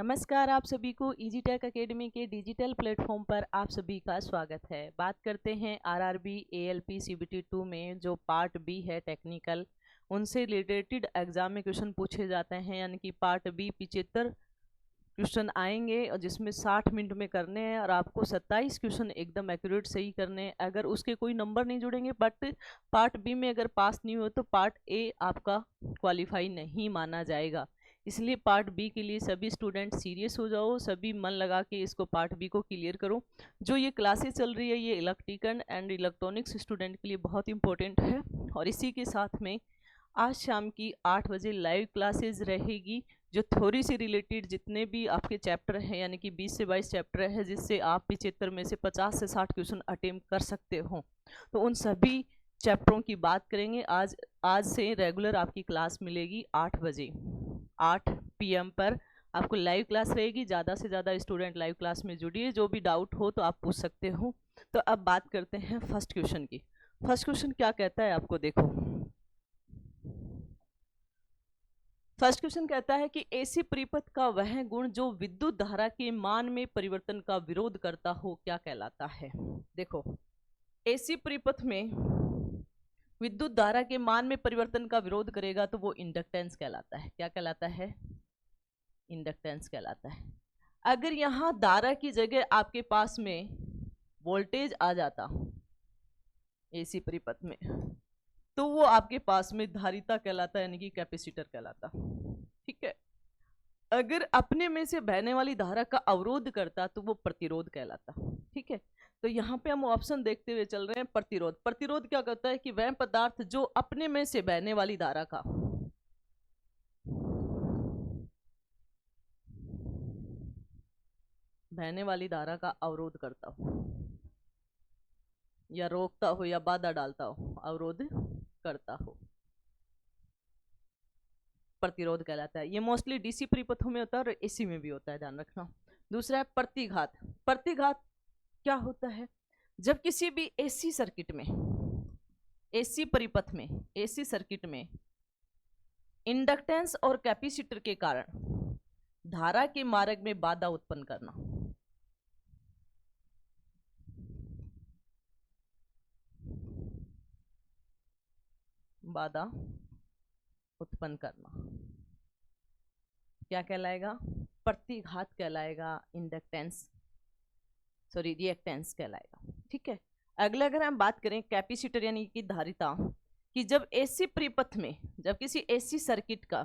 नमस्कार, आप सभी को इजी टेक एकेडमी के डिजिटल प्लेटफॉर्म पर आप सभी का स्वागत है। बात करते हैं आरआरबी एएलपी सीबीटी 2 में जो पार्ट बी है टेक्निकल, उनसे रिलेटेड एग्जाम में क्वेश्चन पूछे जाते हैं। यानी कि पार्ट बी 75 क्वेश्चन आएंगे और जिसमें 60 मिनट में करने हैं और आपको 27 क्वेश्चन एकदम एक्यूरेट सही करने हैं। अगर उसके कोई नंबर नहीं जुड़ेंगे बट पार्ट बी में अगर पास नहीं हो तो पार्ट ए आपका क्वालिफाई नहीं माना जाएगा। इसलिए पार्ट बी के लिए सभी स्टूडेंट सीरियस हो जाओ, सभी मन लगा के इसको पार्ट बी को क्लियर करो। जो ये क्लासेस चल रही है ये इलेक्ट्रिकल एंड इलेक्ट्रॉनिक्स स्टूडेंट के लिए बहुत इंपॉर्टेंट है। और इसी के साथ में आज शाम की 8 बजे लाइव क्लासेस रहेगी जो थ्योरी से रिलेटेड जितने भी आपके चैप्टर हैं, यानी कि 20 से 22 चैप्टर है जिससे आप 75 में से 50 से 60 क्वेश्चन अटेम्प्ट कर सकते हो। तो उन सभी चैप्टरों की बात करेंगे। आज से रेगुलर आपकी क्लास मिलेगी 8 बजे 8 PM पर आपको लाइव क्लास रहेगी। ज़्यादा से ज़्यादा स्टूडेंट लाइव क्लास में जुड़िए, जो भी डाउट हो तो आप पूछ सकते हो। तो अब बात करते हैं फर्स्ट क्वेश्चन की। फर्स्ट क्वेश्चन क्या कहता है आपको देखो। फर्स्ट क्वेश्चन कहता है कि एसी परिपथ का वह गुण जो विद्युत धारा के मान में परिवर्तन का विरोध करता हो क्या कहलाता है। देखो, एसी परिपथ में विद्युत धारा के मान में परिवर्तन का विरोध करेगा तो वो इंडक्टेंस कहलाता है। क्या कहलाता है? इंडक्टेंस कहलाता है। अगर यहाँ धारा की जगह आपके पास में वोल्टेज आ जाता एसी परिपथ में तो वो आपके पास में धारिता कहलाता है, यानी कि कैपेसिटर कहलाता। ठीक है। अगर अपने में से बहने वाली धारा का अवरोध करता तो वो प्रतिरोध कहलाता। ठीक है। तो यहाँ पे हम ऑप्शन देखते हुए चल रहे हैं। प्रतिरोध, प्रतिरोध क्या करता है कि वह पदार्थ जो अपने में से बहने वाली धारा का अवरोध करता हो या रोकता हो या बाधा डालता हो, अवरोध करता हो, प्रतिरोध कहलाता है। ये मोस्टली डीसी परिपथों में होता है और एसी में भी होता है, ध्यान रखना। दूसरा है प्रतिघात। प्रतिघात क्या होता है? जब किसी भी एसी सर्किट में, एसी परिपथ में, एसी सर्किट में इंडक्टेंस और कैपेसिटर के कारण धारा के मार्ग में बाधा उत्पन्न करना। बाधा उत्पन्न करना क्या कहलाएगा? प्रतिघात कहलाएगा। इंडक्टेंस रिएक्टेंस कहलाएगा। ठीक है। अगला अगर हम बात करें कैपेसिटर यानी कि धारिता कि जब एसी परिपथ में, जब किसी एसी सर्किट का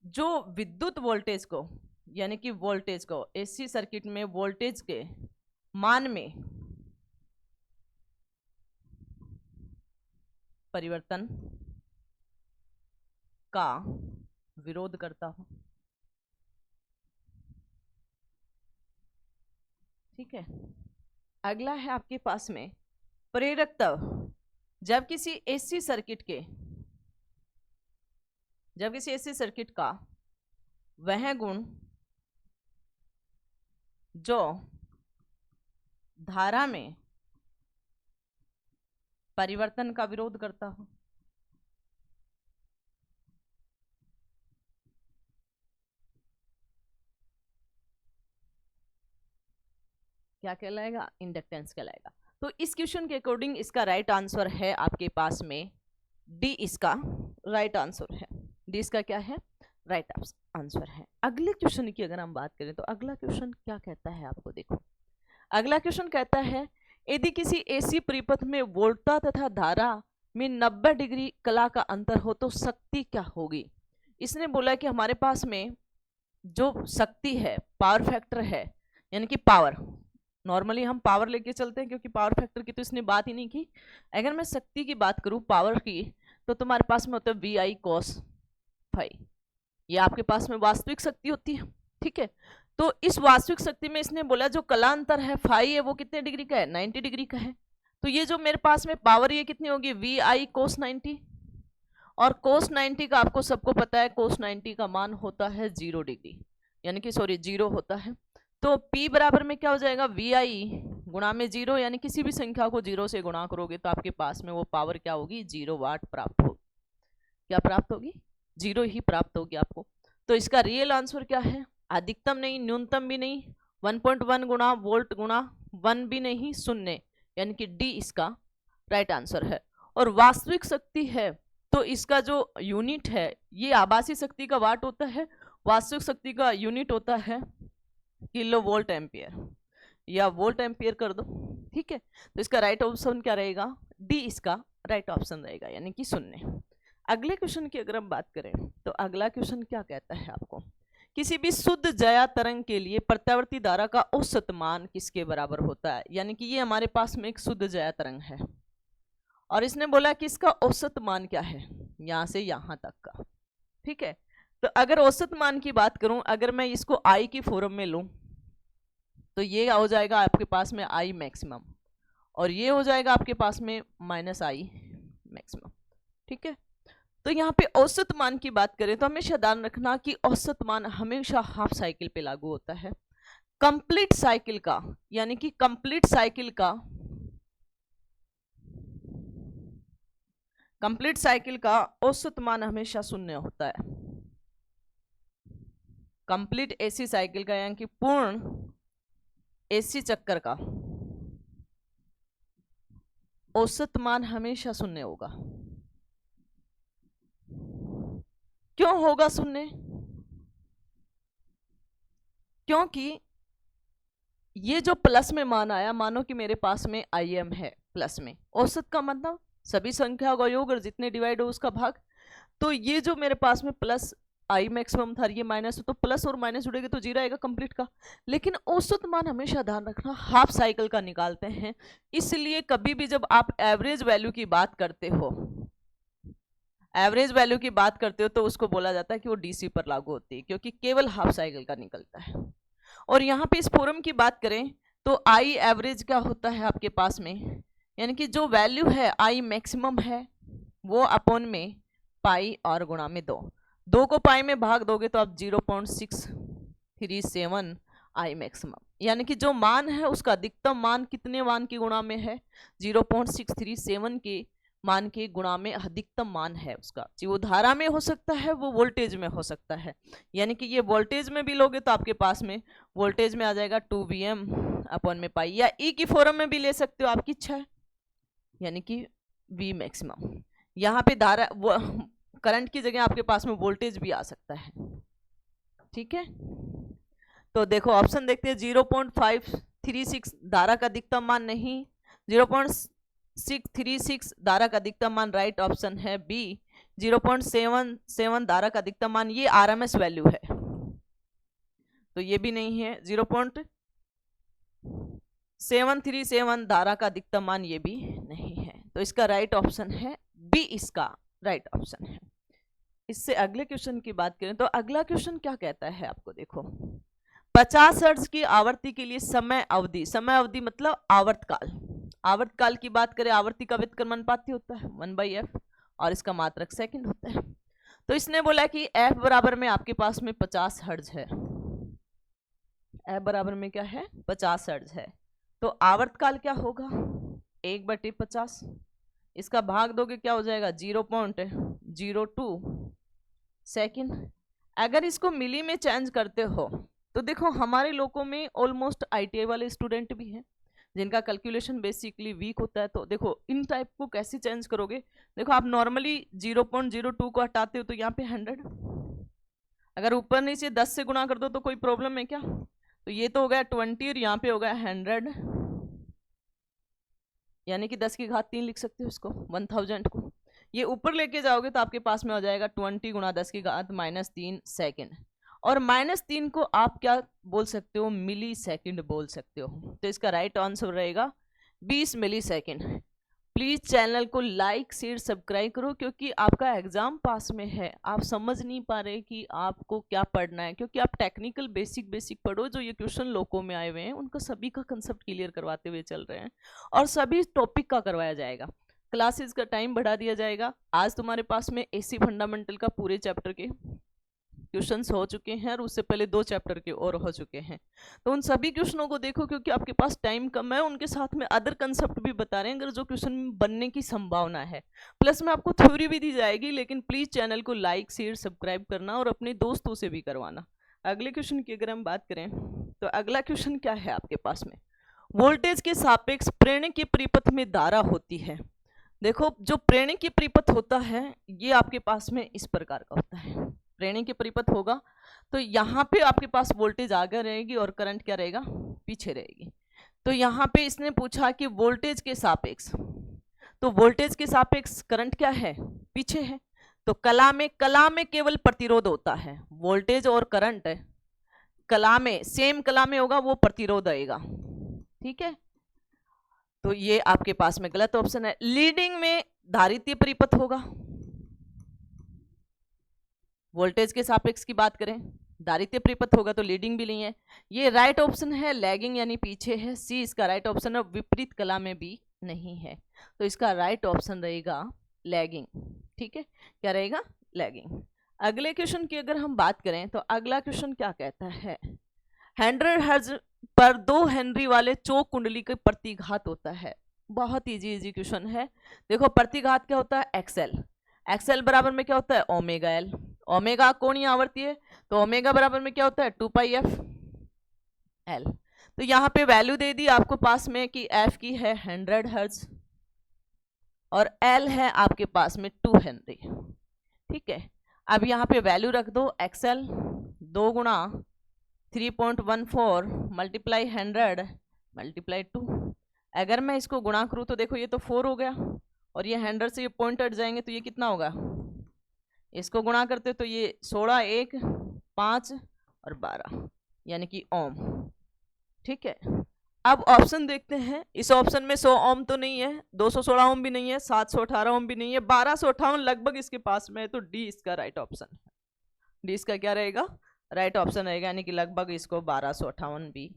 जो विद्युत वोल्टेज को, यानी कि वोल्टेज को, एसी सर्किट में वोल्टेज के मान में परिवर्तन का विरोध करता हो। ठीक है। अगला है आपके पास में प्रेरकत्व। जब किसी एसी सर्किट का वह गुण जो धारा में परिवर्तन का विरोध करता हो। क्या कहलाएगा? इंडक्टेंस कहलाएगा। तो इस क्वेश्चन के अकॉर्डिंग इसका राइट आंसर है आपके पास में डी। इसका राइट आंसर है डी। इसका क्या है? राइट आंसर है। अगले क्वेश्चन की अगर हम बात करें तो अगला क्वेश्चन क्या कहता है आपको देखो। अगला क्वेश्चन कहता है यदि किसी एसी परिपथ में वोल्टता तथा धारा में 90 डिग्री कला का अंतर हो तो शक्ति क्या होगी। इसने बोला कि हमारे पास में जो शक्ति है, पावर फैक्टर है, यानी कि पावर, नॉर्मली हम पावर लेके चलते हैं क्योंकि पावर फैक्टर की तो इसने बात ही नहीं की। अगर मैं शक्ति की बात करूं, पावर की, तो तुम्हारे पास में होता है VI cos phi। ये आपके पास में वास्तविक शक्ति होती है। ठीक है। तो इस वास्तविक शक्ति में इसने बोला जो कलांतर है फाई है वो कितने डिग्री का है? 90 डिग्री का है। तो ये जो मेरे पास में पावर ये कितनी होगी? VI cos 90। और cos 90 का आपको सबको पता है, cos 90 का मान होता है 0 डिग्री, यानी कि 0 होता है। तो P बराबर में क्या हो जाएगा? VI गुणा में 0, यानी किसी भी संख्या को 0 से गुणा करोगे तो आपके पास में वो पावर क्या होगी? 0 वाट प्राप्त होगी। क्या प्राप्त होगी? 0 ही प्राप्त होगी आपको। तो इसका रियल आंसर क्या है? अधिकतम नहीं, न्यूनतम भी नहीं, 1.1 गुणा वोल्ट गुणा 1 भी नहीं, शून्य, यानी कि डी इसका राइट आंसर है। और वास्तविक शक्ति है तो इसका जो यूनिट है, ये आभासी शक्ति का वाट होता है, वास्तविक शक्ति का यूनिट होता है किलो वोल्ट एम्पियर, या वोल्ट एम्पियर कर दो, ठीक है। तो इसका राइट ऑप्शन क्या रहेगा, डी इसका राइट ऑप्शन रहेगा, यानी कि शून्य। अगले क्वेश्चन की अगर हम बात करें तो अगला क्वेश्चन क्या कहता है आपको, किसी भी शुद्ध ज्या तरंग के लिए प्रत्यावर्ती धारा का औसत मान किसके बराबर होता है। यानी कि ये हमारे पास में एक शुद्ध ज्या तरंग है और इसने बोला कि इसका औसत मान क्या है, यहां से यहां तक का, ठीक है। तो अगर औसत मान की बात करूं, अगर मैं इसको आई की फॉर्म में लूं तो ये हो जाएगा आपके पास में आई मैक्सिमम, और ये हो जाएगा आपके पास में माइनस आई मैक्सिमम, ठीक है। तो यहाँ पे औसत मान की बात करें तो हमेशा ध्यान रखना कि औसत मान हमेशा हाफ साइकिल पे लागू होता है। कंप्लीट साइकिल का, यानी कि कंप्लीट साइकिल का औसत मान हमेशा शून्य होता है। कंप्लीट एसी साइकिल का, यानी कि पूर्ण एसी चक्कर का औसत मान हमेशा शून्य होगा। क्यों होगा शून्य, क्योंकि ये जो प्लस में मान आया, मानो कि मेरे पास में IM है प्लस में, औसत का मतलब सभी संख्याओं का योग और जितने डिवाइड हो उसका भाग। तो ये जो मेरे पास में प्लस आई मैक्सिमम था, ये माइनस, तो प्लस और माइनस जुड़ेगा तो जीरो आएगा कंप्लीट का। लेकिन औसत मान हमेशा ध्यान रखना हाफ साइकिल का निकालते हैं, इसलिए कभी भी जब आप एवरेज वैल्यू की बात करते हो, एवरेज वैल्यू की बात करते हो तो उसको बोला जाता है कि वो DC पर लागू होती है, क्योंकि केवल हाफ साइकिल का निकलता है। और यहाँ पे इस फॉर्म की बात करें तो आई एवरेज क्या होता है आपके पास में, यानी कि जो वैल्यू है आई मैक्सिमम है वो अपॉन में पाई और गुणा में 2 को पाई में भाग दोगे तो आप 0.637 आई मैक्सिमम, यानी कि जो मान है उसका अधिकतम मान कितने मान की गुणा में है, 0.637 के मान के गुणा में अधिकतम मान है उसका। वो धारा में हो सकता है, वो वोल्टेज में हो सकता है, यानी कि ये वोल्टेज में भी लोगे तो आपके पास में वोल्टेज में आ जाएगा 2Vm अपॉन में पाई, या ई की फॉर्म में भी ले सकते हो, आपकी इच्छा है, यानी कि V मैक्सिमम। यहाँ पे धारा करंट की जगह आपके पास में वोल्टेज भी आ सकता है, ठीक है। तो देखो ऑप्शन देखते हैं, 0.536 धारा का अधिकतम मान नहीं, 0.636 धारा का अधिकतम मान राइट ऑप्शन है बी, 0.77 धारा का अधिकतम मान, ये RMS वैल्यू है तो ये भी नहीं है, 0.737 धारा का अधिकतम मान, ये भी नहीं है। तो इसका राइट ऑप्शन है बी, इसका राइट ऑप्शन है। इससे अगले क्वेश्चन की बात करें तो अगला क्वेश्चन क्या कहता है आपको, देखो 50 हर्ट्ज की आवृत्ति के लिए समय अवधि मतलब आवर्तकाल, आवर्तकाल की बात करें, आवर्ती का व्युत्क्रम अनुपाती होता है 1/f और इसका मात्रक सेकंड होता है। तो इसने बोला कि f बराबर में आपके पास में 50 हर्ट्ज है, f बराबर में क्या है 50 हर्ट्ज है, तो आवर्तकाल क्या होगा 1/50, इसका भाग दोगे क्या हो जाएगा 0.02 सेकंड। अगर इसको मिली में चेंज करते हो तो देखो हमारे लोगों में ऑलमोस्ट ITI वाले स्टूडेंट भी हैं जिनका कैलकुलेशन बेसिकली वीक होता है। तो देखो इन टाइप को कैसे चेंज करोगे, देखो आप नॉर्मली 0.02 को हटाते हो तो यहाँ पे 100, अगर ऊपर नीचे 10 से गुणा कर दो तो कोई प्रॉब्लम है क्या, तो ये तो हो गया 20 और यहाँ पे हो गया 100, यानी कि 10 की घात 3 लिख सकते हो इसको, 1000 को ये ऊपर लेके जाओगे तो आपके पास में हो जाएगा 20 गुणा 10 की घात -3 सेकेंड, और -3 को आप क्या बोल सकते हो मिली सेकेंड बोल सकते हो। तो इसका राइट आंसर रहेगा 20 मिली सेकेंड। प्लीज चैनल को लाइक शेयर सब्सक्राइब करो, क्योंकि आपका एग्जाम पास में है, आप समझ नहीं पा रहे कि आपको क्या पढ़ना है, क्योंकि आप टेक्निकल बेसिक पढ़ो, जो ये क्वेश्चन लोगों में आए हुए हैं उनका सभी का कंसेप्ट क्लियर करवाते हुए चल रहे हैं और सभी टॉपिक का करवाया जाएगा। क्लासेस का टाइम बढ़ा दिया जाएगा। आज तुम्हारे पास में एसी फंडामेंटल का पूरे चैप्टर के क्वेश्चंस हो चुके हैं और उससे पहले 2 चैप्टर के और हो चुके हैं, तो उन सभी क्वेश्चनों को देखो, क्योंकि आपके पास टाइम कम है, उनके साथ में अदर कंसेप्ट भी बता रहे हैं अगर जो क्वेश्चन बनने की संभावना है, प्लस में आपको थ्योरी भी दी जाएगी। लेकिन प्लीज चैनल को लाइक शेयर सब्सक्राइब करना और अपने दोस्तों से भी करवाना, अगले क्वेश्चन की अगर हम बात करें तो अगला क्वेश्चन क्या है आपके पास में, वोल्टेज के सापेक्ष प्रेरणी के परिपथ में धारा होती है। देखो जो प्रेरणी के परिपथ होता है ये आपके पास में इस प्रकार का होता है, प्रेरणी के परिपथ होगा तो यहाँ पे आपके पास वोल्टेज आगे रहेगी और करंट क्या रहेगा, पीछे रहेगी। तो यहाँ पे इसने पूछा कि वोल्टेज के सापेक्ष, तो वोल्टेज के सापेक्ष करंट क्या है, पीछे है। तो कला में केवल प्रतिरोध होता है, वोल्टेज और करंट कला में सेम कला में होगा, वो प्रतिरोध आएगा, ठीक है। तो ये आपके पास में गलत ऑप्शन है। लीडिंग में धारितीय परिपथ होगा, वोल्टेज के सापेक्ष की बात करें धारितीय परिपथ होगा तो लीडिंग भी नहीं है, ये राइट ऑप्शन है। लैगिंग यानी पीछे है, सी इसका राइट ऑप्शन है। विपरीत कला में भी नहीं है, तो इसका राइट ऑप्शन रहेगा लैगिंग, ठीक है। क्या रहेगा, लैगिंग। अगले क्वेश्चन की अगर हम बात करें तो अगला क्वेश्चन क्या कहता है, 100 हर्ट्ज पर 2 हेनरी वाले चौक कुंडली का प्रतिघात होता है। बहुत इजी क्वेश्चन है। देखो प्रतिघात क्या होता है, एक्सएल, एक्सएल बराबर में क्या होता है, ओमेगा एल, ओमेगा कोणीय आवृत्ति है तो ओमेगा बराबर में क्या होता है, 2πf एल। तो यहाँ पे वैल्यू दे दी आपको पास में कि एफ की है 100 हर्ट्ज और एल है आपके पास में 2 हेनरी, ठीक है। अब यहाँ पे वैल्यू रख दो, एक्सएल 2 गुणा 3.14 मल्टीप्लाई 100 मल्टीप्लाई 2। अगर मैं इसको गुणा करूँ तो देखो ये तो 4 हो गया और ये 100 से ये पॉइंट हट जाएंगे तो ये कितना होगा, इसको गुणा करते तो ये 16, 1, 5 और 12 यानी कि ओम, ठीक है। अब ऑप्शन देखते हैं, इस ऑप्शन में 100 ओम तो नहीं है, 216 ओम भी नहीं है, 718 ओम भी नहीं है, 1258 लगभग इसके पास में है, तो डी इसका राइट ऑप्शन है। डी इसका क्या रहेगा, राइट ऑप्शन रहेगा, यानी कि लगभग इसको 1258 भी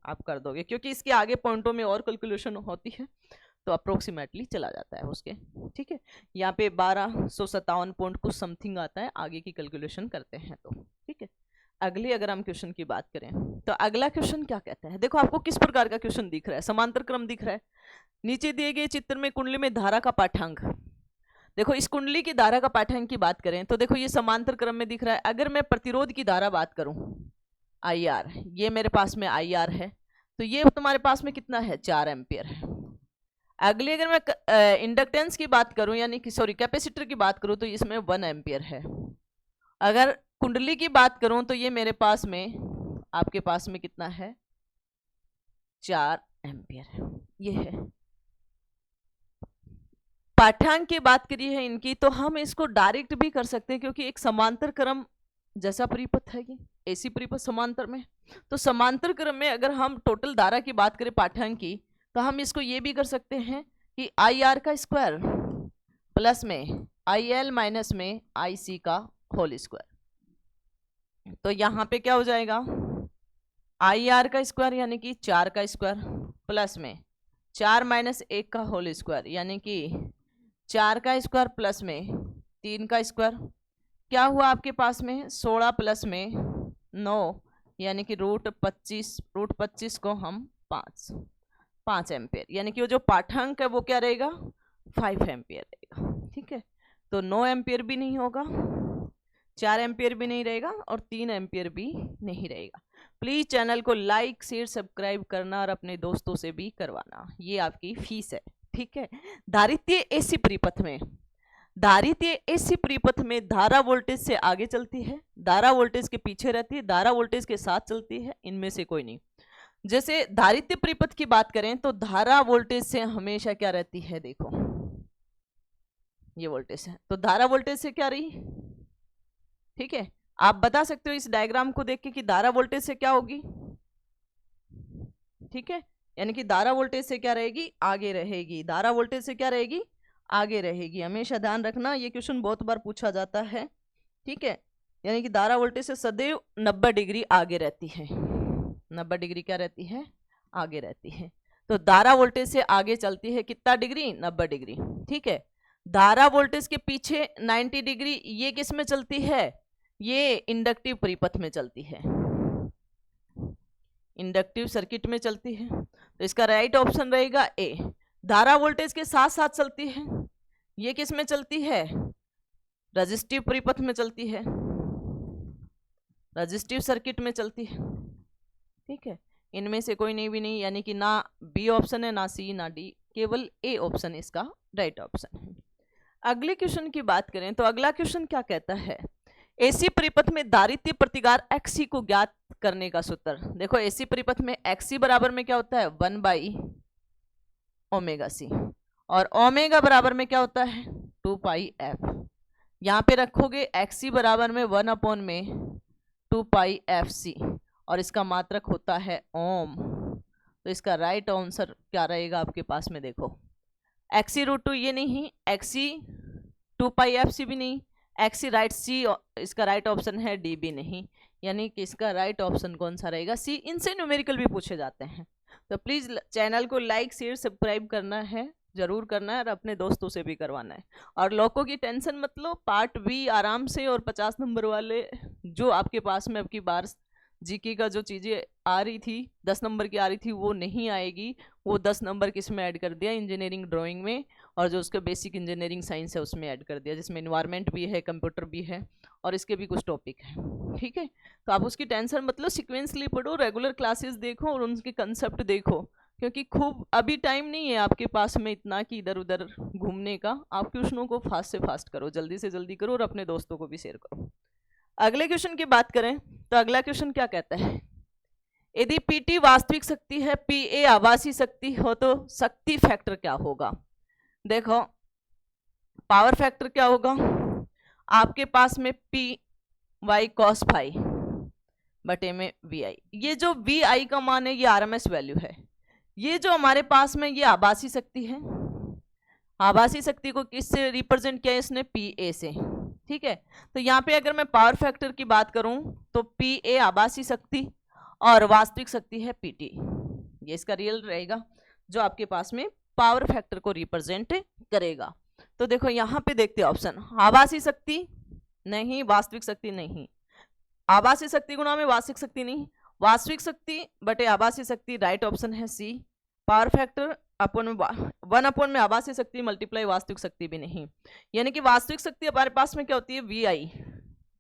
आप कर दोगे, क्योंकि इसके आगे पॉइंटों में और कैलकुलेशन होती है तो अप्रोक्सीमेटली चला जाता है उसके, ठीक है। यहाँ पे 1257 पॉइंट कुछ समथिंग आता है, आगे की कैलकुलेशन करते हैं तो, ठीक है। अगली अगर हम क्वेश्चन की बात करें तो अगला क्वेश्चन क्या कहता है, देखो आपको किस प्रकार का क्वेश्चन दिख रहा है, समांतर क्रम दिख रहा है। नीचे दिए गए चित्र में कुंडली में धारा का पाठांक, देखो इस कुंडली की धारा का पाठांक की बात करें तो देखो ये समांतर क्रम में दिख रहा है। अगर मैं प्रतिरोध की धारा बात करूं IR, ये मेरे पास में IR है तो ये तुम्हारे पास में कितना है, 4 एम्पियर है। अगली अगर मैं इंडक्टेंस की बात करूं यानी कि सॉरी कैपेसिटर की बात करूं तो इसमें 1 एम्पियर है। अगर कुंडली की बात करूं तो ये मेरे पास में आपके पास में कितना है, 4 एम्पियर है, ये है। पाठ्यांक की बात करी है इनकी तो हम इसको डायरेक्ट भी कर सकते हैं, क्योंकि एक समांतर क्रम जैसा परिपथ है, ये AC परिपथ समांतर में, तो समांतर क्रम में अगर हम टोटल धारा की बात करें पाठ्यांक की तो हम इसको ये भी कर सकते हैं कि IR का स्क्वायर प्लस में IL माइनस में IC का होल स्क्वायर। तो यहाँ पे क्या हो जाएगा, IR का स्क्वायर यानी कि 4 का स्क्वायर प्लस में 4 माइनस 1 का होल स्क्वायर यानी कि 4 का स्क्वायर प्लस में 3 का स्क्वायर, क्या हुआ आपके पास में 16 प्लस में 9 यानी कि √25 को हम 5 एम्पियर, यानी कि वो जो पाठांक है वो क्या रहेगा, 5 एम्पियर रहेगा, ठीक है। तो 9 एम्पियर भी नहीं होगा, 4 एम्पियर भी नहीं रहेगा और 3 एम्पियर भी नहीं रहेगा। प्लीज चैनल को लाइक शेयर सब्सक्राइब करना और अपने दोस्तों से भी करवाना, ये आपकी फीस है, ठीक है। धारितीय AC परिपथ में, धारितीय AC परिपथ में धारा वोल्टेज से आगे चलती है, धारा वोल्टेज के पीछे रहती है, धारा वोल्टेज के साथ चलती है, इनमें से कोई नहीं। जैसे धारितीय परिपथ की बात करें तो धारा वोल्टेज से हमेशा क्या रहती है, देखो ये वोल्टेज है तो धारा वोल्टेज से क्या रही, ठीक है। आप बता सकते हो इस डायग्राम को देख के कि धारा वोल्टेज से क्या होगी, ठीक है। यानी कि धारा वोल्टेज से क्या रहेगी, आगे रहेगी, धारा वोल्टेज से क्या रहेगी, आगे रहेगी। हमेशा ध्यान रखना, ये क्वेश्चन बहुत बार पूछा जाता है, ठीक है। यानी कि धारा वोल्टेज से सदैव 90 डिग्री आगे रहती है, 90 डिग्री क्या रहती है, आगे रहती है। तो धारा वोल्टेज से आगे चलती है कितना डिग्री, 90 डिग्री, ठीक है। धारा वोल्टेज के पीछे 90 डिग्री, ये किस में चलती है, ये इंडक्टिव परिपथ में चलती है, इंडक्टिव सर्किट में चलती है। तो इसका राइट ऑप्शन रहेगा ए। धारा वोल्टेज के साथ साथ चलती है, ये किस में चलती है, रेजिस्टिव परिपथ में चलती है, रजिस्टिव सर्किट में चलती है, ठीक है। इनमें से कोई नहीं भी नहीं, यानी कि ना बी ऑप्शन है, ना सी, ना डी, केवल ए ऑप्शन इसका राइट ऑप्शन है। अगले क्वेश्चन की बात करें तो अगला क्वेश्चन क्या कहता है, एसी परिपथ में दारित्य प्रतिकार XC को ज्ञात करने का सूत्र। देखो एसी परिपथ में XC बराबर में क्या होता है 1/ωc, और ओमेगा बराबर में क्या होता है 2πf। यहाँ पे रखोगे XC बराबर में 1/2πfc, और इसका मात्रक होता है ओम। तो इसका राइट आंसर क्या रहेगा आपके पास में, देखो XC√2 ये नहीं, XC 2πfc भी नहीं, XC राइट सी, इसका राइट ऑप्शन है, डी भी नहीं, यानी कि इसका राइट ऑप्शन कौन सा रहेगा सी। इनसे न्यूमेरिकल भी पूछे जाते हैं, तो प्लीज़ चैनल को लाइक शेयर सब्सक्राइब करना है, जरूर करना है, और अपने दोस्तों से भी करवाना है। और लोगों की टेंशन मत लो, पार्ट बी आराम से, और 50 नंबर वाले जो आपके पास में अब की बार जीके का जो चीज़ें आ रही थी 10 नंबर की आ रही थी वो नहीं आएगी, वो 10 नंबर किस में ऐड कर दिया, इंजीनियरिंग ड्राइंग में, और जो उसका बेसिक इंजीनियरिंग साइंस है उसमें ऐड कर दिया, जिसमें इन्वायरमेंट भी है, कंप्यूटर भी है, और इसके भी कुछ टॉपिक है, ठीक है। तो आप उसकी टेंशन मतलब सिक्वेंसली पढ़ो, रेगुलर क्लासेस देखो और उनके कंसेप्ट देखो, क्योंकि खूब अभी टाइम नहीं है आपके पास में इतना कि इधर उधर घूमने का। आप क्वेश्चनों को फास्ट से फास्ट करो, जल्दी से जल्दी करो, और अपने दोस्तों को भी शेयर करो। अगले क्वेश्चन की बात करें तो अगला क्वेश्चन क्या कहता है, यदि PT वास्तविक शक्ति है, PA आभासी शक्ति हो, तो शक्ति फैक्टर क्या होगा। देखो पावर फैक्टर क्या होगा, आपके पास में PY cos फाई बटे में VI। ये जो VI का मान है ये RMS वैल्यू है, ये जो हमारे पास में ये आभासी शक्ति है, आभासी शक्ति को किससे रिप्रेजेंट किया है इसने, PA से, ठीक है। तो यहाँ पे अगर मैं पावर फैक्टर की बात करूं तो PA आभासी शक्ति और वास्तविक शक्ति है PT, ये इसका रियल रहेगा जो आपके पास में पावर फैक्टर को रिप्रेजेंट करेगा। तो देखो यहाँ पे देखते हैं ऑप्शन, आभासी शक्ति नहीं, वास्तविक शक्ति नहीं, आभासी शक्ति गुणा में वास्तविक शक्ति नहीं, वास्तविक शक्ति बटे आभासी शक्ति, राइट ऑप्शन है सी। पावर फैक्टर अपन 1 में आभासी शक्ति मल्टीप्लाई वास्तविक शक्ति भी नहीं, यानी कि वास्तविक शक्ति हमारे पास में क्या होती है VI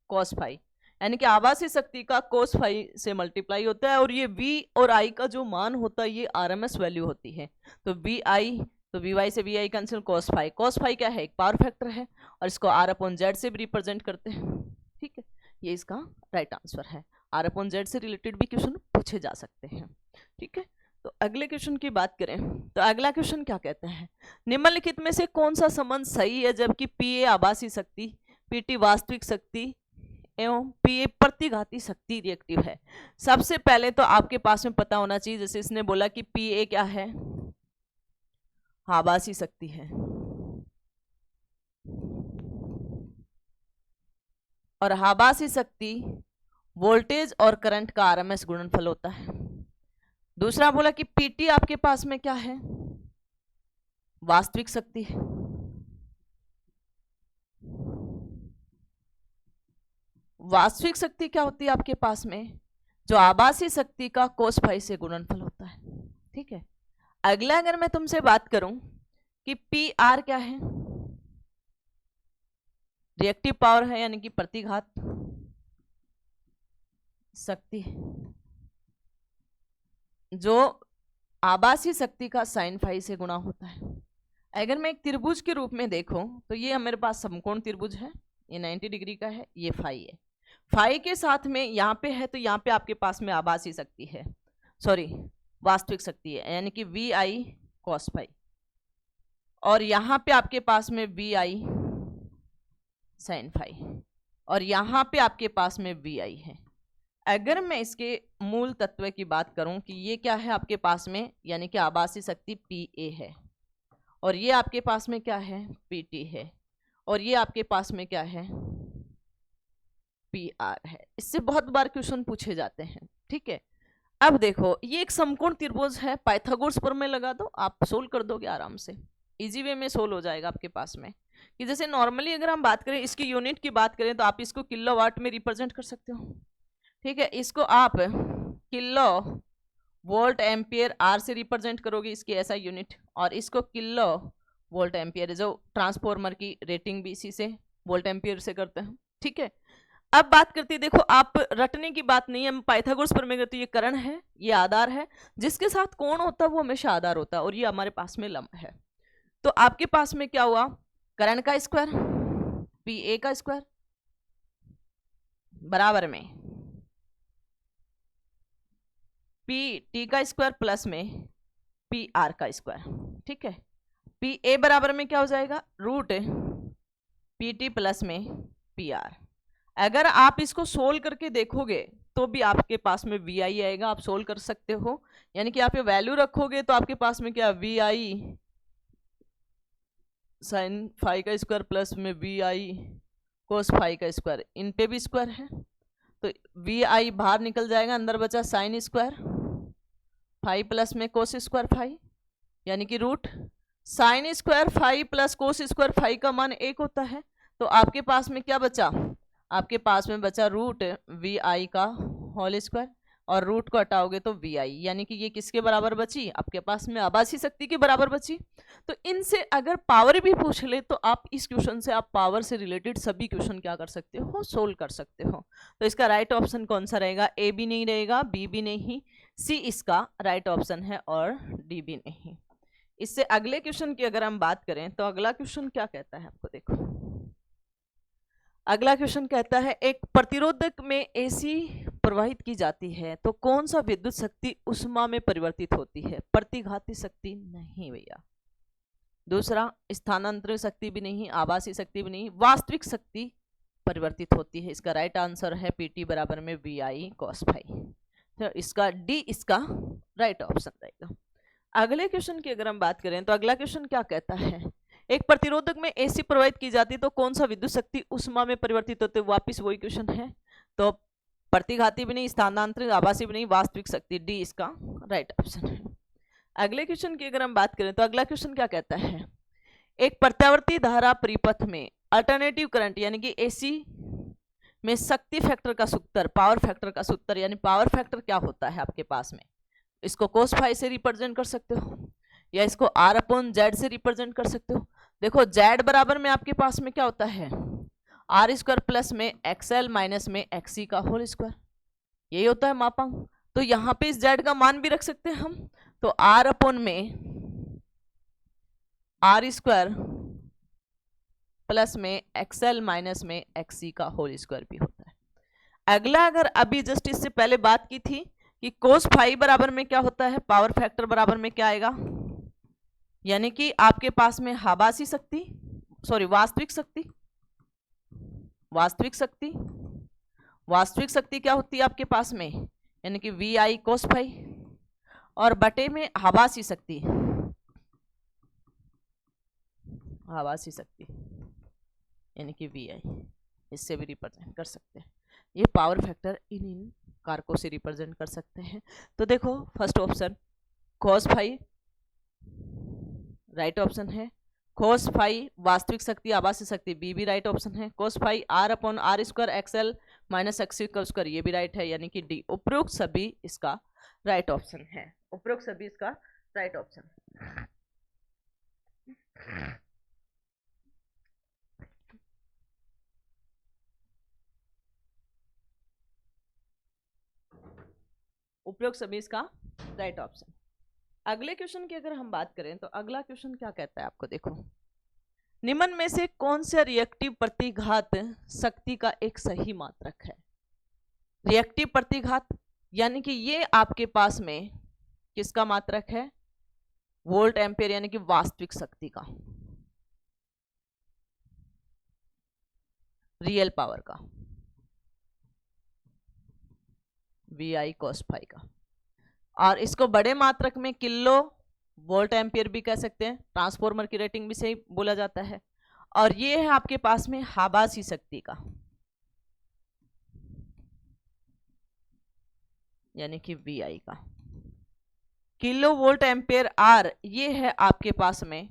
cos फाई, यानी कि आभासी शक्ति का cos फाई से मल्टीप्लाई होता है, और ये V और I का जो मान होता है ये RMS वैल्यू होती है। तो VI, तो VY से VI कैंसिल, cos फाई क्या है, एक पावर फैक्टर है, और इसको R/Z से भी रिप्रेजेंट करते हैं, ठीक है। ये इसका राइट आंसर है, R/Z से रिलेटेड भी क्वेश्चन पूछे जा सकते हैं, ठीक है। तो अगले क्वेश्चन की बात करें तो अगला क्वेश्चन क्या कहते हैं, निम्नलिखित में से कौन सा संबंध सही है जबकि PA आभासी शक्ति, PT वास्तविक शक्ति एवं PA प्रतिघाती शक्ति रिएक्टिव है। सबसे पहले तो आपके पास में पता होना चाहिए, जैसे इसने बोला कि PA क्या है, आभासी शक्ति है, और आभासी शक्ति वोल्टेज और करंट का RMS गुणनफल होता है। दूसरा बोला कि PT आपके पास में क्या है, वास्तविक शक्ति है, वास्तविक शक्ति क्या होती है आपके पास में, जो आभासी शक्ति का cos फाई से गुणनफल होता है, ठीक है। अगला अगर मैं तुमसे बात करूं कि PR क्या है, रिएक्टिव पावर है, यानी कि प्रतिघात शक्ति है, जो आभासी शक्ति का साइन फाई से गुणा होता है। अगर मैं एक त्रिभुज के रूप में देखूं तो ये मेरे पास समकोण त्रिभुज है, ये 90 डिग्री का है, ये फाई है, फाई के साथ में यहाँ पे है, तो यहाँ पे आपके पास में आभासी शक्ति है, सॉरी वास्तविक शक्ति है, यानी कि VI cos फाई, और यहाँ पे आपके पास में VI साइन फाई, और यहाँ पे आपके पास में VI है। अगर मैं इसके मूल तत्व की बात करूं कि ये क्या है आपके पास में, यानी कि आभासी शक्ति PA है, और ये आपके पास में क्या है PT है, और ये आपके पास में क्या है PR है। इससे बहुत बार क्वेश्चन पूछे जाते हैं, ठीक है। अब देखो ये एक समकोण त्रिभुज है, पाइथागोरस प्रमेय लगा दो, आप सोल्व कर दोगे आराम से, इजी वे में सोल्व हो जाएगा आपके पास में। कि जैसे नॉर्मली अगर हम बात करें, इसकी यूनिट की बात करें तो आप इसको किलोवाट में रिप्रेजेंट कर सकते हो, ठीक है। इसको आप किलो वोल्ट एम्पियर आर से रिप्रेजेंट करोगे, इसकी ऐसा यूनिट, और इसको किलो वोल्ट एम्पियर, जो ट्रांसफॉर्मर की रेटिंग भी इसी से वोल्ट एम्पियर से करते हैं, ठीक है। अब बात करते हैं, देखो आप रटने की बात नहीं है, हम पाइथागोरस प्रमेय करते हैं, ये कर्ण है, ये आधार है, जिसके साथ कोण होता है वो हमेशा आधार होता है, और ये हमारे पास में लंब है। तो आपके पास में क्या हुआ, कर्ण का स्क्वायर पी ए का स्क्वायर बराबर में पी टी का स्क्वायर प्लस में पी आर का स्क्वायर। ठीक है, पी ए बराबर में क्या हो जाएगा, रूट पी टी प्लस में पी आर। अगर आप इसको सोल्व करके देखोगे तो भी आपके पास में वी आई आएगा, आप सोल्व कर सकते हो, यानी कि आप ये वैल्यू रखोगे तो आपके पास में क्या, वी आई साइन फाई का स्क्वायर प्लस में वी आई कोस फाई का स्क्वायर, इन पे भी स्क्वायर है तो वी आई बाहर निकल जाएगा, अंदर बचा साइन स्क्वायर फाई प्लस में कोस स्क्वायर फाई, यानी कि root sine square phi plus cos square phi का मान 1 होता है। तो आपके पास में क्या बचा, आपके पास में बचा रूट वी आई का होल स्क्वायर, और रूट को हटाओगे तो वी आई, यानी कि ये किसके बराबर बची, आपके पास में आभासी शक्ति के बराबर बची। तो इनसे अगर पावर भी पूछ ले तो आप इस क्वेश्चन से आप पावर से रिलेटेड सभी क्वेश्चन क्या कर सकते हो, सोल्व कर सकते हो। तो इसका राइट ऑप्शन कौन सा रहेगा, ए भी नहीं रहेगा, बी भी नहीं, सी इसका राइट ऑप्शन है, और डी भी नहीं। इससे अगले क्वेश्चन की अगर हम बात करें तो अगला क्वेश्चन क्या कहता है, आपको देखो अगला क्वेश्चन कहता है, एक प्रतिरोधक में एसी प्रवाहित की जाती है तो कौन सा विद्युत शक्ति उष्मा में परिवर्तित होती है, प्रतिघाती शक्ति नहीं भैया, दूसरा स्थानांतरित शक्ति भी नहीं, आभासी शक्ति भी नहीं, वास्तविक शक्ति परिवर्तित होती है। इसका राइट आंसर है पीटी बराबर में वी आई कॉस फाई। तो इसका डी इसका राइट ऑप्शन रहेगा। अगले क्वेश्चन की अगर हम बात करें तो अगला क्वेश्चन क्या कहता है, एक प्रतिरोधक में एसी प्रवाहित की जाती है तो कौन सा विद्युत शक्ति उष्मा में परिवर्तित होते, वापिस वही क्वेश्चन है। तो प्रतिघाती भी नहीं, स्थानांतरित, आभासी भी नहीं, वास्तविक शक्ति, डी इसका राइट ऑप्शन है। अगले क्वेश्चन की अगर हम बात करें तो अगला क्वेश्चन क्या कहता है, एक प्रत्यावर्ती धारा परिपथ में अल्टरनेटिव करंट यानी कि एसी में शक्ति फैक्टर का सूत्र, पावर फैक्टर का सूत्र, यानी पावर फैक्टर क्या होता है आपके पास में, इसको कोस फाई से रिप्रेजेंट कर सकते हो या इसको आर अपॉन जेड से रिप्रेजेंट कर सकते हो। देखो जेड बराबर में आपके पास में क्या होता है, आर स्क्वायर प्लस में एक्सएल माइनस में एक्सी का होल स्क्वायर, यही होता है मापांक। तो यहाँ पे इस जेड का मान भी रख सकते हैं हम, तो आर अपॉन में आर स्क्वायर प्लस में एक्सएल माइनस में एक्सी का होल स्क्वायर भी होता है। अगला, अगर अभी जस्ट इससे पहले बात की थी कि कोस फाई बराबर में क्या होता है, पावर फैक्टर बराबर में क्या आएगा, यानी कि आपके पास में आभासी शक्ति, सॉरी वास्तविक शक्ति, वास्तविक शक्ति क्या होती है आपके पास में, यानी कि वी आई कोस फाई, और बटे में आभासी शक्ति, यानी कि वी आई, इससे भी रिप्रेजेंट कर सकते हैं। ये पावर फैक्टर इन कारकों से रिप्रेजेंट कर सकते हैं। तो देखो first option cos phi right option है, कोस फाई वास्तविक शक्ति, आभासी शक्ति, बी भी राइट ऑप्शन है, cos phi R upon R square XL minus XC का स्क्वायर, ये भी राइट है, यानी कि डी उपरोक्त सभी इसका राइट ऑप्शन है, उपरोक्त सभी इसका राइट ऑप्शन। उपरोक्त सभी इसका राइट ऑप्शन। अगले क्वेश्चन की अगर हम बात करें तो अगला क्वेश्चन क्या कहता है, आपको देखो निम्न में से कौन सा रिएक्टिव प्रतिघात शक्ति का एक सही मात्रक है। रिएक्टिव प्रतिघात यानी कि ये आपके पास में किसका मात्रक है, वोल्ट एम्पियर, यानी कि वास्तविक शक्ति का, रियल पावर का, वी आई कॉस फाई का। और इसको बड़े मात्रक में किलो वोल्ट एम्पियर भी कह सकते हैं, ट्रांसफॉर्मर की रेटिंग भी सही बोला जाता है। और ये है आपके पास में आभासी शक्ति का, यानी कि वी आई का। किलो वोल्ट एम्पियर आर ये है आपके पास में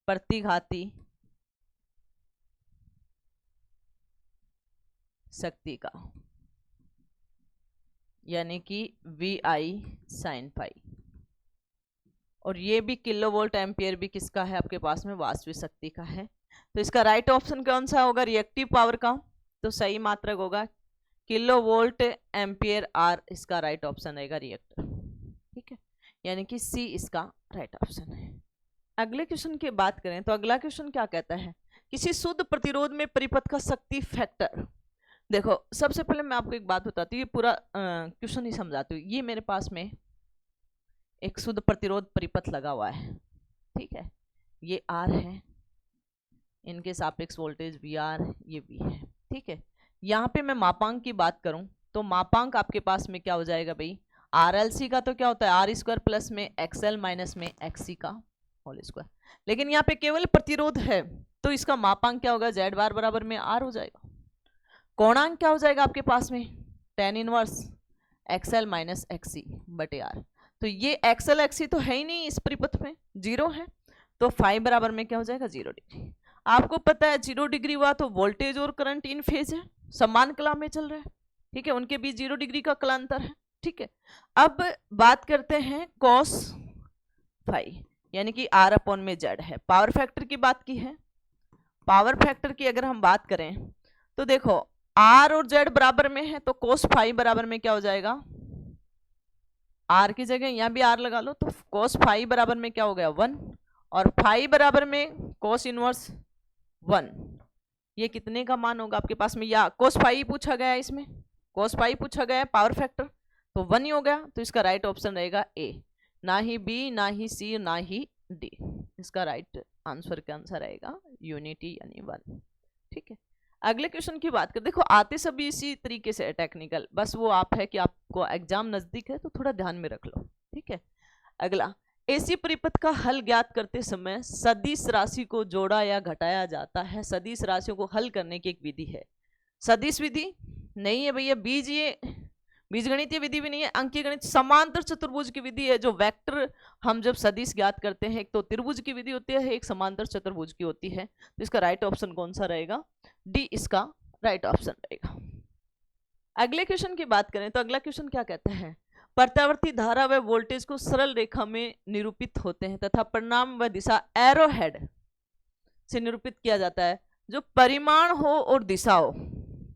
प्रतिघाती शक्ति का, यानी कि वी आई साइन फाई। और ये भी किलो वोल्ट एम्पियर भी किसका है आपके पास में, वास्तविक शक्ति का है। तो इसका राइट ऑप्शन कौन सा होगा रिएक्टिव पावर का? तो सही मात्रक होगा किलो वोल्ट एम्पियर आर, इसका राइट ऑप्शन रहेगा रिएक्टर। ठीक है, यानी कि सी इसका राइट ऑप्शन है। अगले क्वेश्चन की बात करें तो अगला क्वेश्चन क्या कहता है, किसी शुद्ध प्रतिरोध में परिपथ का शक्ति फैक्टर। देखो सबसे पहले मैं आपको एक बात बताती हूँ, ये पूरा क्वेश्चन ही समझाती हूँ। ये मेरे पास में एक शुद्ध प्रतिरोध परिपथ लगा हुआ है, ठीक है, ये आर है, इनके सापेक्ष वोल्टेज वी आर, ये वी है। ठीक है, यहाँ पे मैं मापांक की बात करूं तो मापांक आपके पास में क्या हो जाएगा भाई, आर एल सी का तो क्या होता है आर स्क्वायर प्लस में एक्सएल माइनस में एक्सी का होल स्क्वायर, लेकिन यहाँ पे केवल प्रतिरोध है तो इसका मापांक क्या होगा जेड बार बराबर में आर हो जाएगा। कोणांक क्या हो जाएगा आपके पास में tan inverse XL minus XC बटे आर। तो ये एक्सएल एक्सी तो है ही नहीं इस परिपथ में, जीरो है, तो फाइव बराबर में क्या हो जाएगा 0 डिग्री। आपको पता है 0 डिग्री हुआ तो वोल्टेज और करंट इन फेज है, समान कला में चल रहा है। ठीक है, उनके बीच 0 डिग्री का कलांतर है। ठीक है, अब बात करते हैं cos फाइव, यानी कि r अपॉन में z है। पावर फैक्टर की बात की है, पावर फैक्टर की अगर हम बात करें तो देखो r और z बराबर में है तो cos फाइव बराबर में क्या हो जाएगा, r की जगह यहां भी r लगा लो तो cos फाइव बराबर में क्या हो गया 1, और फाइव बराबर में cos इनवर्स 1। ये कितने का मान होगा आपके पास में, या cos फाइव पूछा गया है, इसमें cos फाइव पूछा गया है पावर फैक्टर, तो 1 ही हो गया। तो इसका राइट ऑप्शन रहेगा ए, ना ही बी ना ही सी ना ही डी। इसका राइट आंसर का आंसर रहेगा यूनिटी यानी 1। ठीक है, अगले क्वेश्चन की बात कर, देखो आते सभी इसी तरीके से टेक्निकल, बस वो आप है कि आपको एग्जाम नजदीक है तो थोड़ा ध्यान में रख लो। ठीक है, अगला एसी परिपथ का हल ज्ञात करते समय सदिश राशि को जोड़ा या घटाया जाता है। सदिश राशियों को हल करने की एक विधि है, सदिश विधि नहीं है भैया, बीजगणितीय विधि भी नहीं है, अंकीय गणित समांतर चतुर्भुज की विधि है। जो वेक्टर हम जब सदिश ज्ञात करते हैं, एक तो त्रिभुज की विधि होती है, एक समांतर चतुर्भुज की होती है। तो इसका राइट ऑप्शन कौन सा रहेगा, डी इसका राइट ऑप्शन रहेगा। अगले क्वेश्चन की बात करें तो अगला क्वेश्चन क्या कहता है, प्रत्यावर्ती धारा व वोल्टेज को सरल रेखा में निरूपित होते हैं तथा परिणाम व दिशा एरो हेड से निरूपित किया जाता है। जो परिमाण हो और दिशा हो,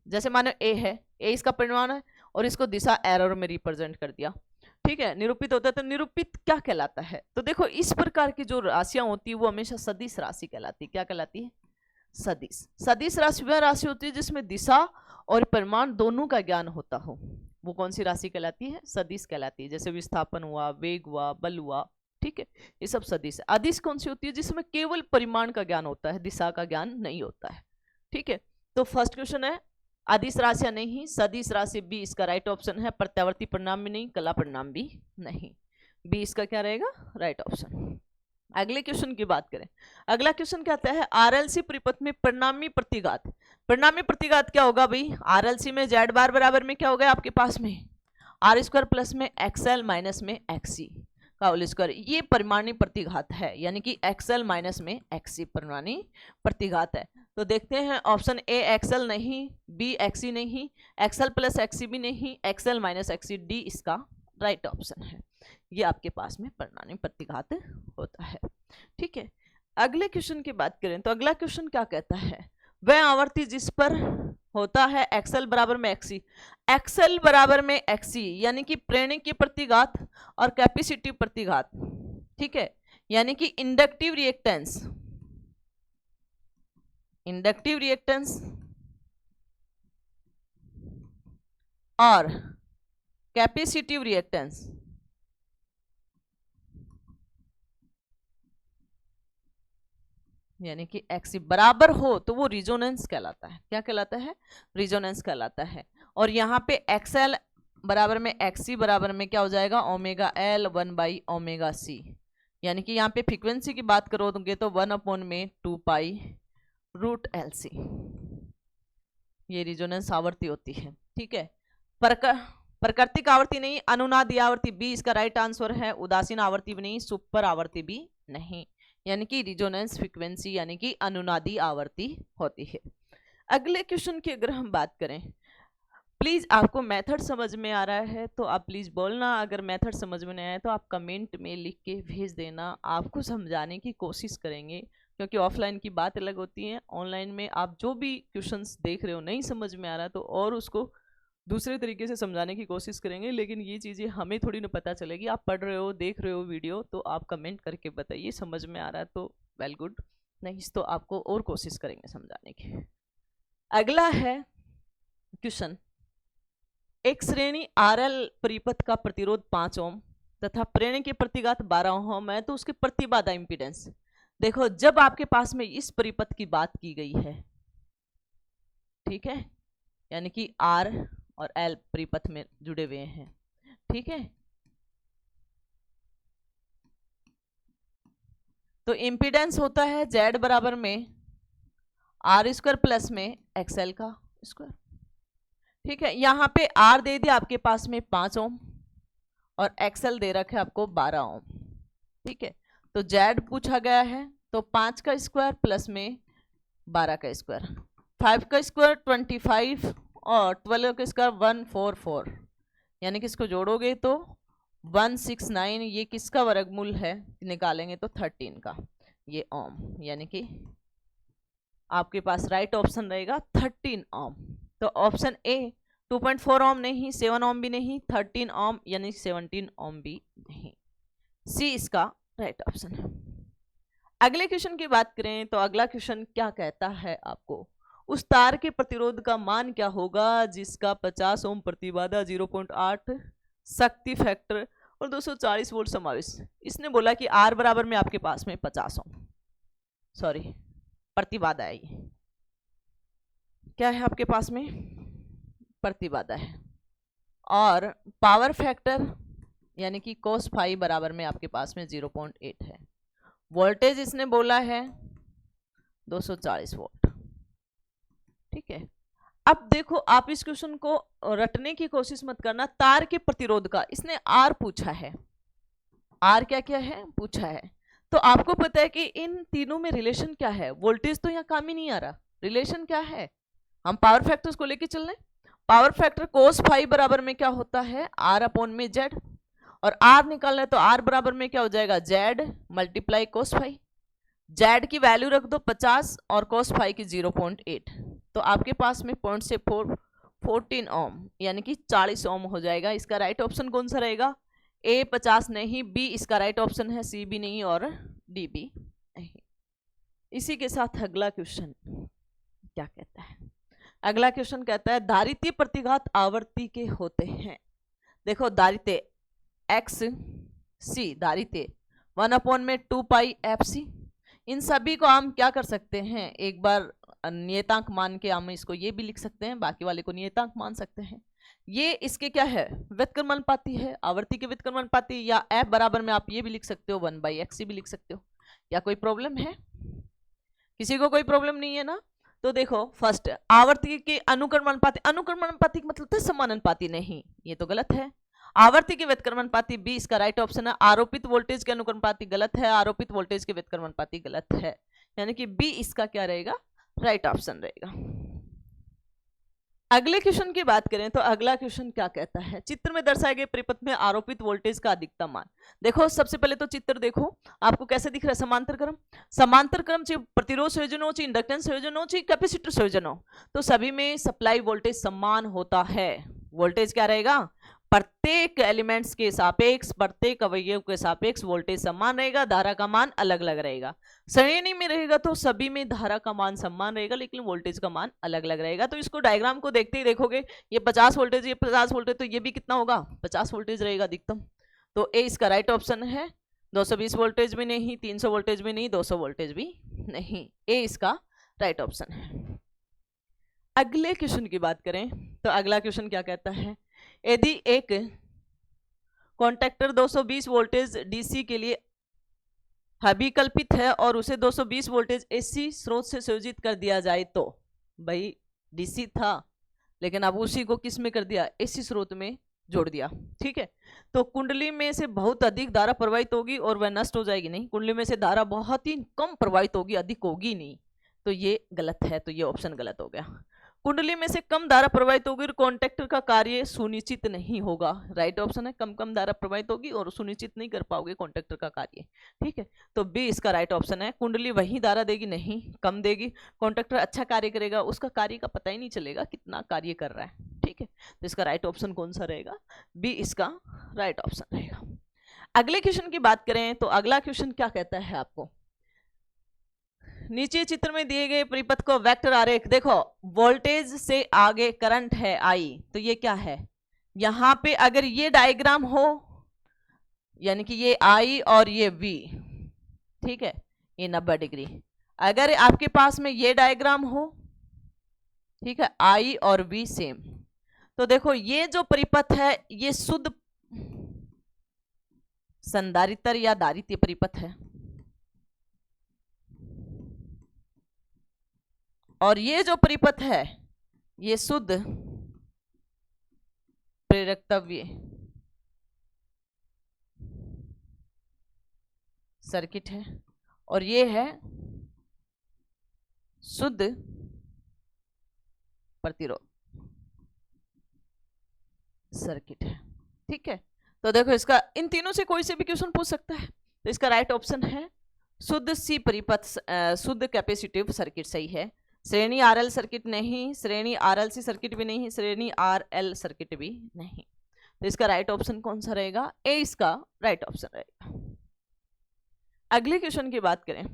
जैसे मानो ए है, ए इसका परिमाण है और इसको दिशा एरो में रिप्रेजेंट कर दिया। ठीक है, निरूपित होता है तो निरूपित क्या कहलाता है, तो देखो इस प्रकार की जो राशियां होती है वो हमेशा सदिश राशि कहलाती है। क्या कहलाती है, सदिश। सदिश राशि वह राशि होती है जिसमें दिशा और परिमाण दोनों का ज्ञान होता हो, वो कौन सी राशि कहलाती है, सदिश कहलाती है। जैसे विस्थापन हुआ, वेग हुआ, बल हुआ, ठीक है, ये सब सदिश है। अदिश कौन सी होती है, जिसमें केवल परिमाण का ज्ञान होता है, दिशा का ज्ञान नहीं होता है। ठीक है, तो फर्स्ट क्वेश्चन है अदिश राशियां नहीं, सदिश राशि बी इसका राइट ऑप्शन है। प्रत्यावर्ती परिणाम भी नहीं, कला परिणाम भी नहीं, बी इसका क्या रहेगा राइट ऑप्शन। अगले क्वेश्चन की बात करें, अगला क्वेश्चन कहता है आरएलसी परिपथ में परिणामी प्रतिघात। परिणामी प्रतिघात क्या होगा भाई, आरएलसी में जेड बार बराबर में क्या होगा आपके पास में आर स्क्वायर प्लस में एक्सएल माइनस में एक्सी का होल स्क्वायर। ये परिमाणी प्रतिघात है, यानी कि एक्सएल माइनस में एक्सी परिमाणी प्रतिघात है। तो देखते हैं ऑप्शन ए एक्सएल नहीं, बी एक्सी नहीं, एक्सएल प्लस एक्सी भी नहीं, एक्सएल माइनस एक्सी, डी इसका राइट ऑप्शन है। ये आपके पास में परिणामी प्रतिघात होता है। ठीक है, अगले क्वेश्चन की बात करें तो अगला क्वेश्चन क्या कहता है, वह आवर्ती जिस पर होता है एक्सएल बराबर में एक्सी। एक्सएल बराबर में एक्सी यानी कि प्रेरणी की प्रतिघात और कैपेसिटिव प्रतिघात। ठीक है, यानी कि इंडक्टिव रिएक्टेंस, इंडक्टिव रिएक्टेंस और कैपेसिटिव रिएक्टेंस यानी कि एक्सी बराबर हो तो वो रिजोनेंस कहलाता है। क्या कहलाता है, रिजोनेंस कहलाता है। और यहाँ पे एक्सएल बराबर में एक्सी बराबर में क्या हो जाएगा ओमेगा एल 1/ओमेगा-c, यानी कि यहाँ पे फ्रीक्वेंसी की बात करोगे तो 1/2π√LC, ये रिजोनेंस आवृत्ति होती है। ठीक है, प्राकृतिक आवृत्ति नहीं, अनुनादी आवृत्ति बी इसका राइट आंसर है। उदासीन आवृत्ति भी नहीं, सुपर आवृत्ति भी नहीं, यानी कि रिजोनेंस फ्रीक्वेंसी यानी कि अनुनादी आवृत्ति होती है। अगले क्वेश्चन की अगर हम बात करें, प्लीज आपको मेथड समझ में आ रहा है तो आप प्लीज बोलना, अगर मेथड समझ में नहीं आया तो आप कमेंट में लिख के भेज देना, आपको समझाने की कोशिश करेंगे क्योंकि ऑफलाइन की बात अलग होती है। ऑनलाइन में आप जो भी क्वेश्चंस देख रहे हो नहीं समझ में आ रहा तो और उसको दूसरे तरीके से समझाने की कोशिश करेंगे, लेकिन ये चीज़ें हमें थोड़ी ना पता चलेगी। आप पढ़ रहे हो, देख रहे हो वीडियो, तो आप कमेंट करके बताइए समझ में आ रहा है तो वेल गुड, नहीं तो आपको और कोशिश करेंगे समझाने की। अगला है क्वेश्चन, एक श्रेणी RL परिपथ का प्रतिरोध 5 ओम तथा प्रेरणी के प्रतिघात 12 ओम है, तो उसकी प्रतिबाधा इंपीडेंस। देखो जब आपके पास में इस परिपथ की बात की गई है, ठीक है, यानी कि R और L परिपथ में जुड़े हुए हैं, ठीक है, तो इंपीडेंस होता है Z बराबर में R² प्लस में XL का स्क्वायर, ठीक है। यहाँ पे R दे दिया आपके पास में 5 ओम और XL दे रखा है आपको 12 ओम, ठीक है। तो Z पूछा गया है, तो 5 का स्क्वायर प्लस में 12 का स्क्वायर, 5 का स्क्वायर 25 और 12 का स्क्वायर 144, यानी कि इसको जोड़ोगे तो 169, ये किसका वर्गमूल है निकालेंगे तो 13 का, ये ओम, यानी कि आपके पास राइट ऑप्शन रहेगा 13 ओम। तो ऑप्शन ए 2.4 ओम नहीं, 7 ओम भी नहीं, 13 ओम यानी 17 ओम भी नहीं, सी इसका राइट ऑप्शन है। अगले क्वेश्चन की बात करें तो अगला क्वेश्चन क्या कहता है आपको, उस तार के प्रतिरोध का मान क्या होगा जिसका 50 ओम प्रतिबाधा, 0.8 शक्ति फैक्टर और 240 वोल्ट समावेश। इसने बोला कि R बराबर में आपके पास में 50 ओम, सॉरी प्रतिबाधा है, ये क्या है आपके पास में प्रतिबाधा है, और पावर फैक्टर यानी कि cos फाई बराबर में आपके पास में 0.8 है। वोल्टेज इसने बोला है 240 वोल्ट, ठीक है। अब देखो आप इस क्वेश्चन को रटने की कोशिश मत करना, तार के प्रतिरोध का इसने R पूछा है, R क्या क्या है पूछा है, तो आपको पता है कि इन तीनों में रिलेशन क्या है, वोल्टेज तो यहाँ काम ही नहीं आ रहा, रिलेशन क्या है, हम पावर फैक्टर्स को लेके चल रहे हैं। पावर फैक्टर cos फाई बराबर में क्या होता है R अपॉन में Z, और R निकालना है तो R बराबर में क्या हो जाएगा Z multiply cos phi, Z की वैल्यू रख दो 50 और cos फाई की 0.8, तो आपके पास में 0.14 ओम यानी कि 40 ओम हो जाएगा। इसका राइट ऑप्शन कौन सा रहेगा, A 50 नहीं, B इसका राइट ऑप्शन है, C भी नहीं और D भी नहीं। इसी के साथ अगला क्वेश्चन क्या कहता है, अगला क्वेश्चन कहता है दारितीय प्रतिघात आवर्ती के होते हैं। देखो दारितीय एक्स सी, दारितीय 1/2 पाई FC, इन सभी को हम क्या कर सकते हैं, एक बार नियतांक मान के हम इसको ये भी लिख सकते हैं, बाकी वाले को नियतांक मान सकते हैं। ये इसके क्या है व्युत्क्रमानुपाती है, आवर्ती के व्युत्क्रमानुपाती, या F बराबर में आप ये भी लिख सकते हो 1/XC भी लिख सकते हो। या कोई प्रॉब्लम है, किसी को कोई प्रॉब्लम नहीं है ना। तो देखो फर्स्ट आवर्ती के अनुक्रमानुपाती, अनुक्रमानुपाती मतलब तो समानुपाती नहीं, ये तो गलत है। आवर्ती के व्युत्क्रमानुपाती B इसका राइट ऑप्शन है। आरोपित वोल्टेज के अनुक्रमानुपाती गलत है, आरोपित वोल्टेज के व्युत्क्रमानुपाती गलत है, यानी कि B इसका क्या रहेगा राइट ऑप्शन रहेगा। अगले क्वेश्चन की बात करें तो अगला क्वेश्चन क्या कहता है, चित्र में दर्शाए गए परिपथ में आरोपित वोल्टेज का अधिकतम मान। देखो सबसे पहले तो चित्र देखो आपको कैसे दिख रहा है, समांतर क्रम, समांतर क्रम चाहे प्रतिरोध संयोजन हो, चाहे इंडक्टेंस संयोजन हो, चाहे कैपेसिटर संयोजन हो, तो सभी में सप्लाई वोल्टेज समान होता है। वोल्टेज क्या रहेगा, प्रत्येक एलिमेंट्स के सापेक्ष, प्रत्येक अवयव के सापेक्ष वोल्टेज समान रहेगा, धारा का मान अलग अलग रहेगा। श्रेणी में रहेगा तो सभी में धारा का मान समान रहेगा लेकिन वोल्टेज का मान अलग अलग रहेगा। तो इसको डायग्राम को देखते ही देखोगे ये 50 वोल्टेज, ये 50 वोल्टेज, तो ये भी कितना होगा 50 वोल्टेज रहेगा अधिकतम। तो ए इसका राइट ऑप्शन है। 220 वोल्टेज भी नहीं, 300 वोल्टेज भी नहीं, 200 वोल्टेज भी नहीं, ए इसका राइट ऑप्शन है। अगले क्वेश्चन की बात करें तो अगला क्वेश्चन क्या कहता है, यदि एक कॉन्टैक्टर 220 वोल्टेज डीसी के लिए अभिकल्पित है और उसे 220 वोल्टेज एसी स्रोत से संयोजित कर दिया जाए, तो भाई डीसी था लेकिन अब उसी को किस में कर दिया, एसी स्रोत में जोड़ दिया, ठीक है। तो कुंडली में से बहुत अधिक धारा प्रवाहित होगी और वह नष्ट हो जाएगी, नहीं, कुंडली में से धारा बहुत ही कम प्रवाहित होगी, अधिक होगी नहीं, तो ये गलत है, तो ये ऑप्शन गलत हो गया। कुंडली में से कम धारा प्रवाहित होगी और कॉन्टैक्टर का कार्य सुनिश्चित नहीं होगा। राइट ऑप्शन है, कम धारा प्रवाहित होगी और सुनिश्चित नहीं कर पाओगे कॉन्टैक्टर का कार्य। ठीक है, तो बी इसका राइट ऑप्शन है। कुंडली वही धारा देगी, नहीं कम देगी। कॉन्टैक्टर अच्छा कार्य करेगा, उसका कार्य का पता ही नहीं चलेगा कितना कार्य कर रहा है। ठीक है, तो इसका राइट ऑप्शन कौन सा रहेगा? बी इसका राइट ऑप्शन रहेगा। अगले क्वेश्चन की बात करें तो अगला क्वेश्चन क्या कहता है आपको, नीचे चित्र में दिए गए परिपथ को वेक्टर आरेख, देखो वोल्टेज से आगे करंट है आई, तो ये क्या है, यहां पे अगर ये डायग्राम हो यानी कि ये आई और ये वी, ठीक है, ये 90 डिग्री। अगर आपके पास में ये डायग्राम हो, ठीक है, आई और वी सेम, तो देखो ये जो परिपथ है ये शुद्ध संधारित्र या दारित्य परिपथ है, और ये जो परिपथ है ये शुद्ध प्रेरकत्व सर्किट है, और ये है शुद्ध प्रतिरोध सर्किट है। ठीक है, तो देखो इसका इन तीनों से कोई से भी क्वेश्चन पूछ सकता है, तो इसका राइट ऑप्शन है शुद्ध सी परिपथ, शुद्ध कैपेसिटिव सर्किट सही है। श्रेणी आरएल सर्किट नहीं, श्रेणी आरएलसी सर्किट भी नहीं, श्रेणी आरएल सर्किट भी नहीं, तो इसका राइट ऑप्शन कौन सा रहेगा? ए इसका राइट ऑप्शन रहेगा। अगले क्वेश्चन की बात करें,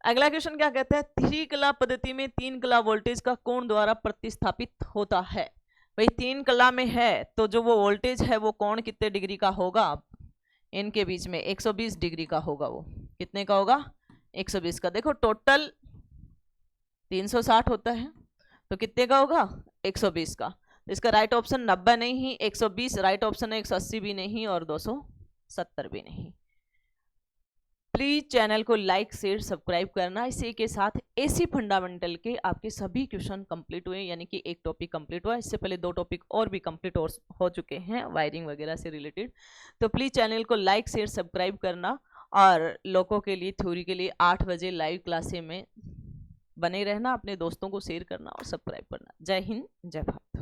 अगला क्वेश्चन क्या कहता है, त्रिकला पद्धति में 3 कला वोल्टेज का कोण द्वारा प्रतिस्थापित होता है। भाई 3 कला में है तो जो वो वोल्टेज है वो कोण कितने डिग्री का होगा? इनके बीच में 120 डिग्री का होगा। वो कितने का होगा? 120 का। देखो टोटल 360 होता है तो कितने का होगा? 120 का। तो इसका राइट ऑप्शन 90 नहीं, 120 राइट ऑप्शन है, 180 भी नहीं और 270 भी नहीं। प्लीज चैनल को लाइक शेयर सब्सक्राइब करना। इसी के साथ एसी फंडामेंटल के आपके सभी क्वेश्चन कंप्लीट हुए, यानी कि एक टॉपिक कंप्लीट हुआ। इससे पहले 2 टॉपिक और भी कंप्लीट हो चुके हैं वायरिंग वगैरह से रिलेटेड। तो प्लीज चैनल को लाइक शेयर सब्सक्राइब करना, और लोगों के लिए थ्योरी के लिए 8 बजे लाइव क्लासे में बने रहना, अपने दोस्तों को शेयर करना और सब्सक्राइब करना। जय हिंद, जय भारत।